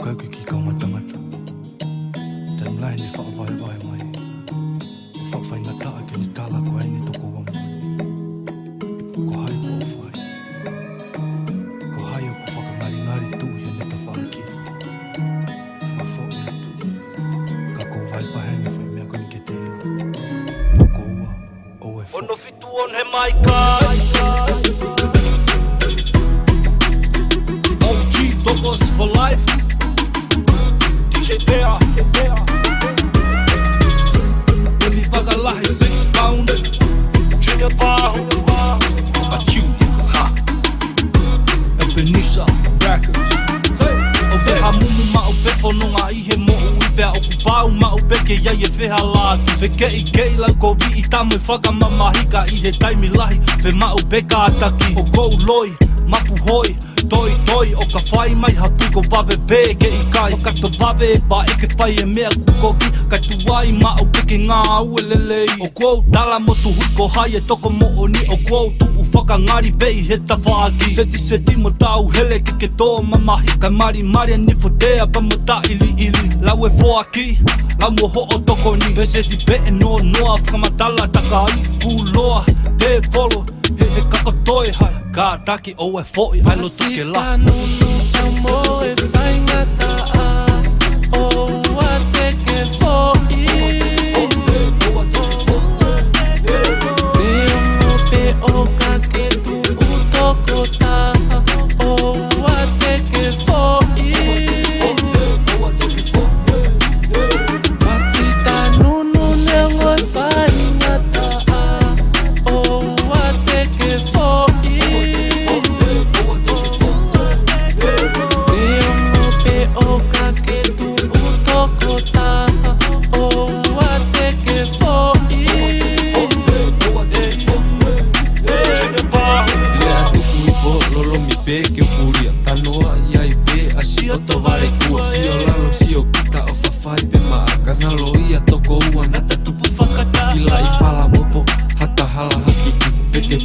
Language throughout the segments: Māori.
kai ki ka mata-mata. Dan lain ni whakawai-wai mai. Whakawai ngata ake ni tala ko ai ni toko wa mai. Ko hai ko whai. Ko hai o ko whakangari-ngari tu ia ni ta whaaki. Whafo i atu. Ka ko vai-vai hengi whai mea ko ni ke te ia. Toko ua o e whai. Ono fitu on he mai kai. OG Douglas for life. DJ Bear. Baby Pagalahi 6 pound. Junior Bahu. Achiulia, ha. Ebenezer Records. Ope hamumu ma ope whanonga I he mo'u I pea okupau ma ope ke iai e wheha lātu. Whe kei lau ko vi I tamu e whakamamahika I he taimi lahi. Whe ma ope ka ataki o kou loi, mapu hoi. Toi, o ka whai mai hapu ko wawe pē ke I kai. O kato wawe e pa eke whai e mea kukoki. Kai tuai ma au peke ngā au e lelei. O kou tala motu hui ko hai e toko mo ni. O kou tu u whakangari pei he ta whaaki. Seti mo tau hele ke toa mamahi. Kai mari ni whodea pa mo ta ili. Lau e whoaki, lau mo ho o toko ni. Pe seti pe e noa whakamatala takai. Puloa, te polo, he kakotoi hai. Ka taki o e fo'i ai lo tuke la. Nunu tau mo e whai ngata a o a te ke fo'i. Me ongo pe o ka ke tu u toko ta o a te ke fo'i. Pasita nunu ne ongo e whai ngata a o a te ke fo'i. O ka ke tu u toko ta o a te ke fo'i. Lea tuku I fo lolo mi pe ke puria. Tanoa ia I pe a si o to vare kua. Si o lalo si o kita o whawhai pe maa. Kanalo ia toko ua nata tupu whakata. Kila I whala mopo hata hala hakiki.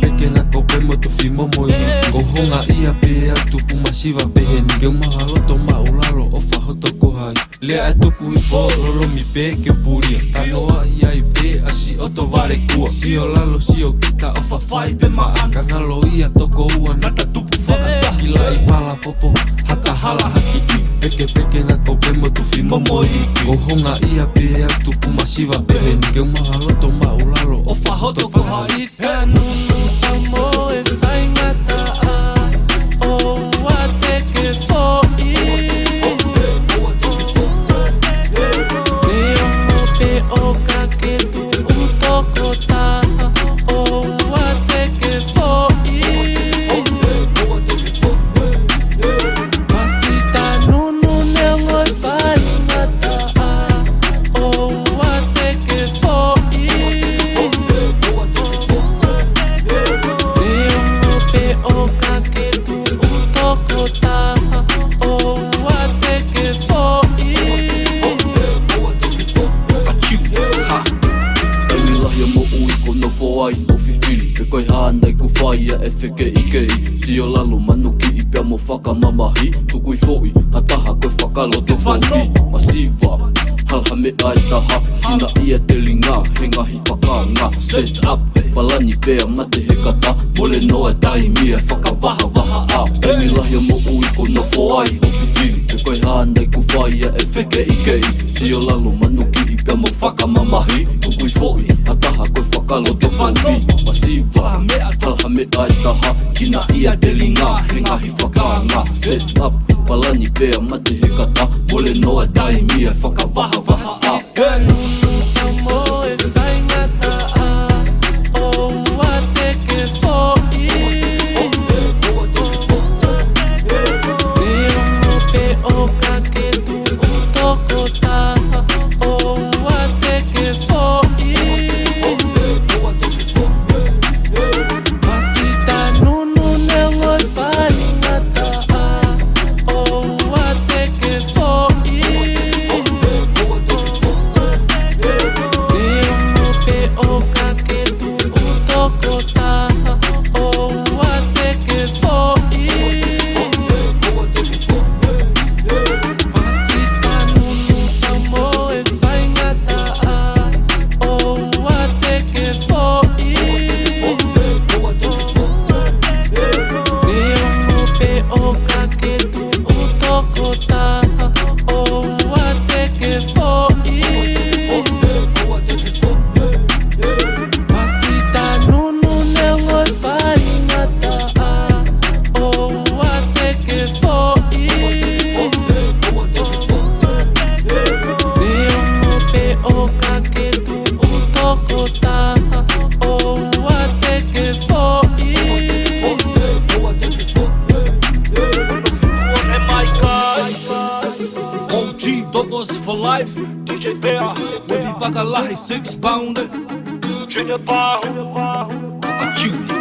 Peke na ko pe moto fi momo I. Ko honga ia pe a tupu masiva pe heni. Ke mahaloto maulalo o whahoto ko hai. Lea tuku I fo lolo mi pe ke puria. Tanoa ia I pe a si o to vare kua. Si o lalo si o kita o whawhai pe maa. Kanalo ia toko ua nata tupu whakata. Kila I whala popo hata hala hakiki. Peke na ko pe moto fi momo I. Ko honga ia pe a tupu masiva pe heni. Ke mahaloto maulalo o whahoto ko hai. Pasita nunu tau mo e whai ngata a o a te ke fo'i. Me ongo pe o ka ke tu u toko ta o a te ke fo'i. Pasita nunu ne ongo e whai ngata a o a te ke fo'i. Me ongo pe o ka ke tu u toko ta o a te ke fo'i. Achiulia, ha. Taimi lahi mo ui ko no whoai o whiwhiri. Pe koi hānei ku whaia e wheke I kei. Si o lalo manuki I pia mo whakamamahi. Tukui fo'i, hataha koe whakaloto fo'i. Masiva, halha me ai taha. Kina ia te linga, he ngahi whakanga. Set up, palani pēa mate he kata. Mole noa taimi e whakawaha a. Taimi lahi mo ui ko no whoai o whiwhiri. Pe koi hānei ku whaia e wheke I kei. Si o lalo manuki I pia mo whakamamahi. Tukui fo'i, hataha koe whakaloto fo'i. Masiva, halha me ai taha. Kina ia te linga, he ngahi whakanga. Set up, palani pēa mate he kata. Mole noa taimi e whakawaha a. Pasita nunu tau mo e whai ngata a o a te ke fo'i. Me ongo pe o ka ke tu u toko ta o a te ke fo'i. Pasita nunu ne ongo e whai ngata a o a te ke fo'i. whakalahi 6 pounder Junior Pahu, Whakachuli